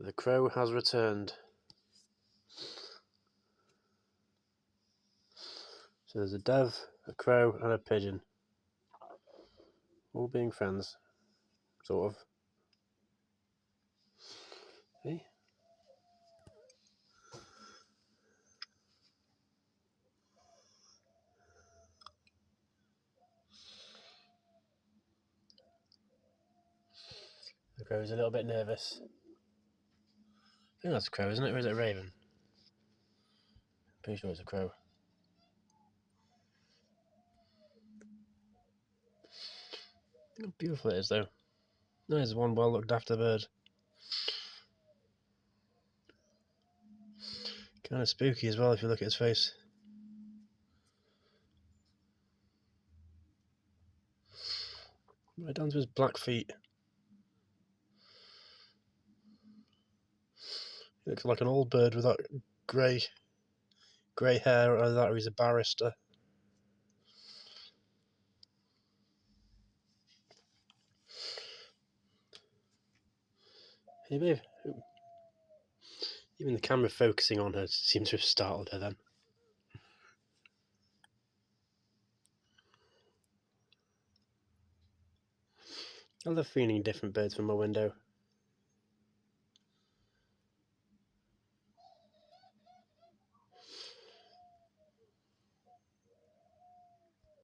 The crow has returned. So there's a dove, a crow, and a pigeon. All being friends, sort of. See? The crow's a little bit nervous. I think that's a crow, isn't it? Or is it a raven? Pretty sure it's a crow. Look how beautiful it is, though. There's one well looked after bird. Kind of spooky as well if you look at his face. Right down to his black feet. He looks like an old bird with that grey hair, or that, or he's a barrister. Hey babe. Even the camera focusing on her seems to have startled her then. I love feeling different birds from my window.